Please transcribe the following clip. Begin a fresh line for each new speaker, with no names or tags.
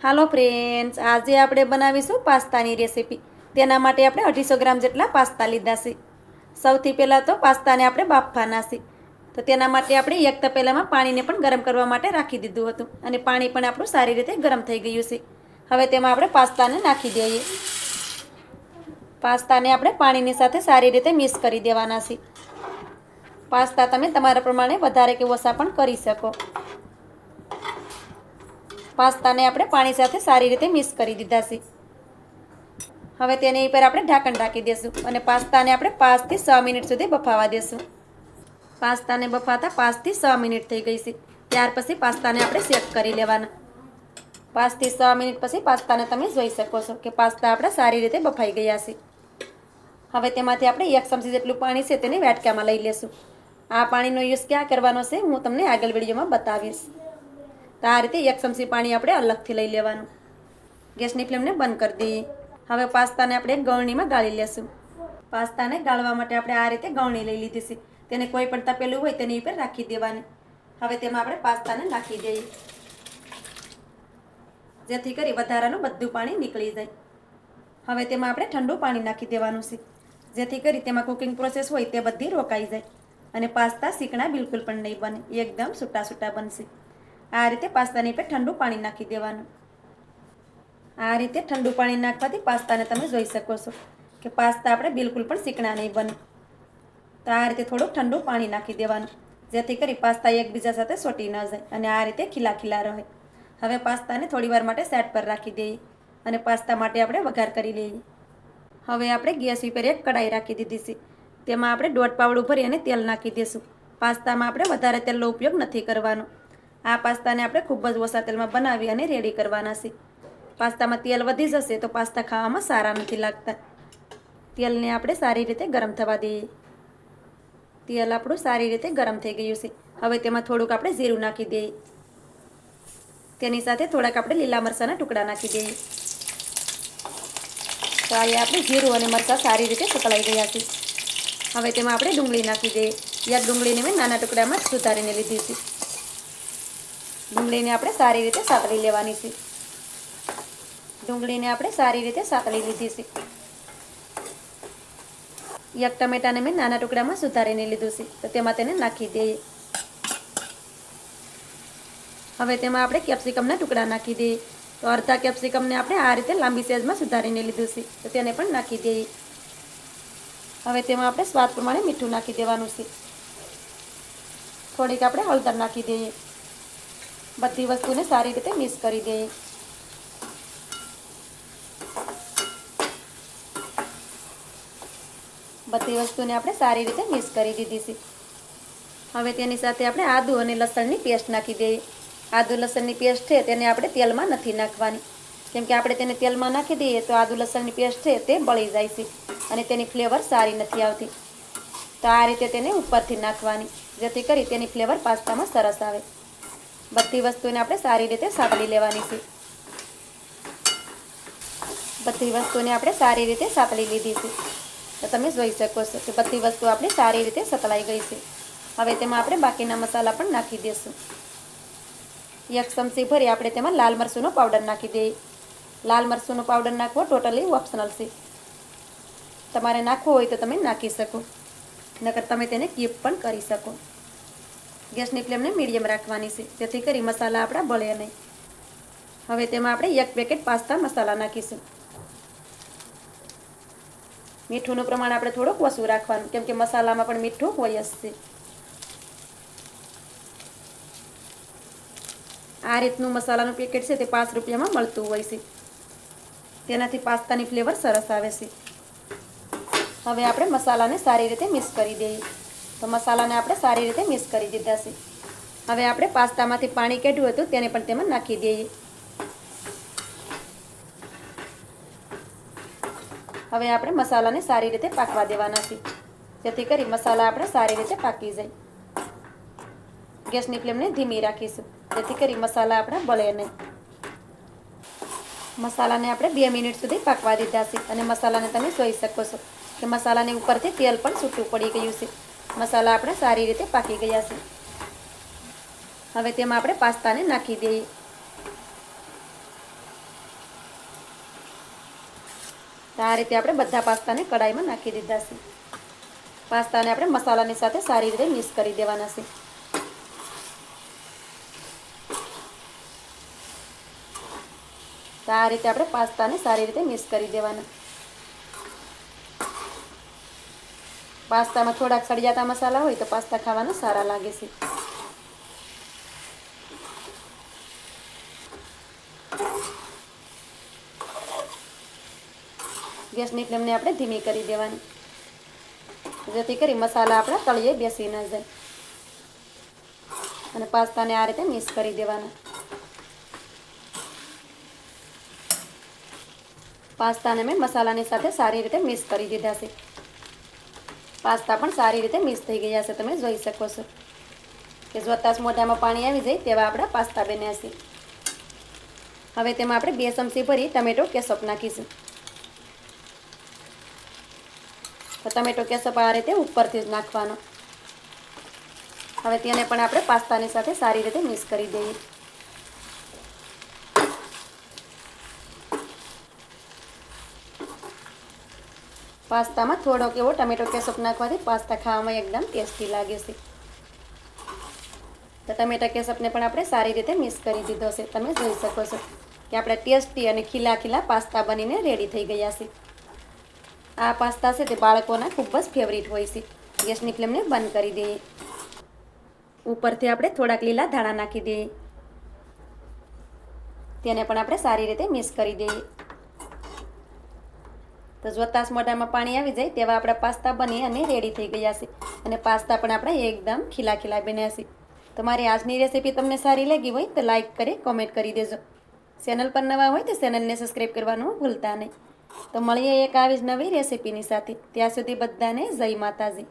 હાલો friends, આજે આપણે બનાવીશું પાસ્તાની રેસીપી. તેના માટે આપણે 250 ગ્રામ જેટલા પાસ્તા લીધા છે. સૌથી પહેલાં તો પાસ્તાને આપણે બાફવાના છે. તો તેના માટે આપણે એક તપેલામાં પાણીને પણ ગરમ કરવા માટે રાખી દીધું હતું અને પાણી પણ આપણું સારી રીતે ગરમ થઈ ગયું છે. હવે તેમાં આપણે પાસ્તાને નાખી દઈએ. પાસ્તાને આપણે પાણીની સાથે સારી રીતે મિક્સ કરી દેવાના છે. પાસ્તા તમે તમારા પ્રમાણે વધારે કે ઓછા પણ કરી શકો. પાસ્તાને આપણે પાણી સાથે સારી રીતે મિક્સ કરી દીધા છે. હવે તેની ઉપર આપણે ઢાંકણ ઢાંકી દઈશું અને પાસ્તાને આપણે 5 થી 6 મિનિટ સુધી બફાવા દઈશું. પાસ્તાને બફાતા 5 થી 6 મિનિટ થઈ ગઈ છે. ત્યાર પછી પાસ્તાને આપણે સેટ કરી લેવાના. 5 થી 6 મિનિટ પછી પાસ્તાને તમે જોઈ શકો છો કે પાસ્તા આપણા સારી રીતે બફાઈ ગયા છે. હવે તેમાંથી આપણે 1 ચમચી જેટલું પાણી છે તેને વાટકામાં લઈ લેશું. આ પાણીનો યુઝ ક્યાં કરવાનો છે હું તમને આગળ વિડીયોમાં બતાવીશ. તો આ રીતે 1 ચમચી પાણી આપણે અલગથી લઈ લેવાનું. ગેસની ફ્લેમને બંધ કરી દઈએ. હવે પાસ્તાને આપણે એક ગળણીમાં ગાળી લેશું. પાસ્તાને ગાળવા માટે આપણે આ રીતે ગળણી લઈ લીધી છે. તેને કોઈ પણ તપેલું હોય તેની ઉપર રાખી દેવાની. હવે તેમાં આપણે પાસ્તાને નાખી દઈએ, જેથી કરી વધારાનું બધું પાણી નીકળી જાય. હવે તેમાં આપણે ઠંડુ પાણી નાખી દેવાનું છે, જેથી કરી તેમાં કુકિંગ પ્રોસેસ હોય તે બધી રોકાઈ જાય અને પાસ્તા શીકણા બિલકુલ પણ નહીં બને, એકદમ છૂટા છૂટા બનશે. આ રીતે પાસ્તાની પર ઠંડુ પાણી નાખી દેવાનું. આ રીતે ઠંડુ પાણી નાખવાથી પાસ્તાને તમે જોઈ શકો છો કે પાસ્તા આપણે બિલકુલ પણ શીકણા નહીં બને. તો આ રીતે થોડું ઠંડુ પાણી નાખી દેવાનું, જેથી કરી પાસ્તા એકબીજા સાથે ચોંટી ન જાય અને આ રીતે ખીલા ખીલા રહે. હવે પાસ્તાને થોડી વાર માટે સાઈડ પર રાખી દઈએ અને પાસ્તા માટે આપણે વઘાર કરી લઈએ. હવે આપણે ગેસ ઉપર એક કઢાઈ રાખી દીધી છે. તેમાં આપણે 1.5 પાવડું ભરી અને તેલ નાખી દઈશું. પાસ્તામાં આપણે વધારે તેલનો ઉપયોગ નથી કરવાનો. આ પાસ્તાને આપણે ખૂબ જ ઓછા તેલમાં બનાવી અને રેડી કરવાના છે. પાસ્તામાં તેલ વધી જશે તો પાસ્તા ખાવામાં સારા નથી લાગતા. તેલને આપણે સારી રીતે ગરમ થવા દઈએ. તેલ આપણું સારી રીતે ગરમ થઈ ગયું છે. હવે તેમાં થોડુંક આપણે જીરું નાખી દઈએ. તેની સાથે થોડાક આપણે લીલા મરચાંના ટુકડા નાખી દઈએ. તો અહીંયા આપણે જીરું અને મરચાં સારી રીતે સતળાઈ ગયા છે. હવે તેમાં આપણે ડુંગળી નાખી દઈએ. યા ડુંગળીને મેં નાના ટુકડામાં સુધારીને લીધી છે. ડુંગળીને આપણે સારી રીતે સાતળી લેવાની છે. ડુંગળીને આપણે સારી રીતે સાતળી લીધી છે. એક ટમેટાને મેં નાના ટુકડામાં સુધારીને લીધું છે, તો તેમાં તેને નાખી દઈએ. હવે તેમાં આપણે કેપ્સિકમના ટુકડા નાખી દઈએ. તો અડધા કેપ્સિકમને આપણે આ રીતે લાંબી સાઈઝમાં સુધારીને લીધું છે, તો તેને પણ નાખી દઈએ. હવે તેમાં આપણે સ્વાદ પ્રમાણે મીઠું નાખી દેવાનું છે. થોડીક આપણે હળદર નાખી દઈએ. બધી વસ્તુને સારી રીતે મિક્સ કરી દઈએ. બધી વસ્તુને આપણે સારી રીતે મિક્સ કરી દીધી છે. હવે તેની સાથે આપણે આદુ અને લસણની પેસ્ટ નાખી દઈએ. આદુ લસણની પેસ્ટ છે તેને આપણે તેલમાં નથી નાખવાની, કેમ કે આપણે તેને તેલમાં નાખી દઈએ તો આદુ લસણની પેસ્ટ છે તે બળી જાય છે અને તેની ફ્લેવર સારી નથી આવતી. તો આ રીતે તેને ઉપરથી નાખવાની, જેથી કરી તેની ફ્લેવર પાસ્તામાં સરસ આવે. બધી વસ્તુને આપણે સારી રીતે સાતળી લેવાની છે. બધી વસ્તુને આપણે સારી રીતે સાતળી લીધી છે. તો તમે જોઈ શકો છો કે બધી વસ્તુ આપણી સારી રીતે સતળાઈ ગઈ છે. હવે તેમાં આપણે બાકીના મસાલા પણ નાખી દઈશું. 1 ચમચી ભરી આપણે તેમાં લાલ મરચુંનો પાવડર નાખી દઈએ. લાલ મરચુંનો પાવડર નાખવો ટોટલી ઓપ્શનલ છે. તમારે નાખવો હોય તો તમે નાખી શકો, નકર તમે તેને સ્કીપ પણ કરી શકો. ગેસની ફ્લેમને મીડિયમ રાખવાની છે, જેથી કરી મસાલા આપણા બળે નહીં. હવે તેમાં આપણે 1 પેકેટ પાસ્તા મસાલા નાખીશું. મીઠુંનું પ્રમાણ આપણે થોડુંક ઓછું રાખવાનું, કેમ કે મસાલામાં પણ મીઠું હોય જ છે. આ રીતનું મસાલાનું પેકેટ છે તે 5 રૂપિયામાં મળતું હોય છે. તેનાથી પાસ્તાની ફ્લેવર સરસ આવે છે. હવે આપણે મસાલાને સારી રીતે મિક્સ કરી દઈએ. તો મસાલાને આપણે સારી રીતે મિક્સ કરી દીધા છે. હવે આપણે પાસ્તામાંથી પાણી કાઢ્યું હતું તેને પણ તેમાં નાખી દઈએ. હવે આપણે મસાલાને સારી રીતે પાકવા દેવાના છે, જેથી કરી મસાલા આપણે સારી રીતે પાકી જાય. ગેસની ફ્લેમને ધીમી રાખીશું, જેથી કરી મસાલા આપણા બળે નહીં. મસાલાને આપણે 2 મિનિટ સુધી પાકવા દીધા છે અને મસાલાને તમે જોઈ શકો છો કે મસાલાની ઉપરથી તેલ પણ છૂટું પડી ગયું છે. મસાલા આપણે સારી રીતે પાકી ગયા છે. હવે તેમાં આપણે પાસ્તાને નાખી દઈએ. તો આ રીતે આપણે બધા પાસ્તાને કડાઈમાં નાખી દીધા છે. પાસ્તાને આપણે મસાલાની સાથે સારી રીતે મિક્સ કરી દેવાના છે. તો આ રીતે આપણે પાસ્તાને સારી રીતે મિક્સ કરી દેવાના. પાસ્તામાં થોડાક સળિયાતા મસાલા હોય તો પાસ્તા ખાવાના સારા લાગે છે. ગેસની ફ્લેમને આપણે ધીમી કરી દેવાની, જેથી કરી મસાલા આપણા તળિયે બેસી ન જાય. અને પાસ્તાને આ રીતે મિક્સ કરી દેવાના. પાસ્તાને મેં મસાલાની સાથે સારી રીતે મિક્સ કરી દીધા છે. પાસ્તા પણ સારી રીતે મિક્સ થઈ ગયા છે. તમે જોઈ શકો છો કે જોતાં જ મોઢામાં પાણી આવી જાય તેવા આપણા પાસ્તા બન્યા છે. હવે તેમાં આપણે 2 ચમચી ભરી ટમેટો કેચઅપ નાખીશું. તો ટમેટો કેચઅપ આ રીતે ઉપરથી જ નાખવાનો. હવે તેને પણ આપણે પાસ્તાની સાથે સારી રીતે મિક્સ કરી દઈએ. પાસ્તામાં થોડોક એવો ટમેટો કેચઅપ નાખવાથી પાસ્તા ખાવામાં એકદમ ટેસ્ટી લાગે છે. તો ટમેટા કેચઅપને પણ આપણે સારી રીતે મિક્સ કરી દીધો છે. તમે જોઈ શકો છો કે આપણે ટેસ્ટી અને ખીલા ખીલા પાસ્તા બનીને રેડી થઈ ગયા છે. આ પાસ્તા છે તે બાળકોના ખૂબ જ ફેવરિટ હોય છે. ગેસની ફ્લેમને બંધ કરી દઈએ. ઉપરથી આપણે થોડાક લીલા ધાણા નાખી દઈએ. તેને પણ આપણે સારી રીતે મિક્સ કરી દઈએ. તો જોતાં જ મોઢામાં પાણી આવી જાય તેવા આપણા પાસ્તા બની અને રેડી થઈ ગયા છે. અને પાસ્તા પણ આપણા એકદમ ખીલા ખીલા બન્યા છે. તો મારી આજની રેસીપી તમને સારી લાગી હોય તો લાઈક કરી કોમેન્ટ કરી દેજો. ચેનલ પર નવા હોય તો ચેનલને સબસ્ક્રાઈબ કરવાનું ભૂલતા નહીં. તો મળીએ એક આવી જ નવી રેસીપીની સાથે. ત્યાં સુધી બધાને જય માતાજી.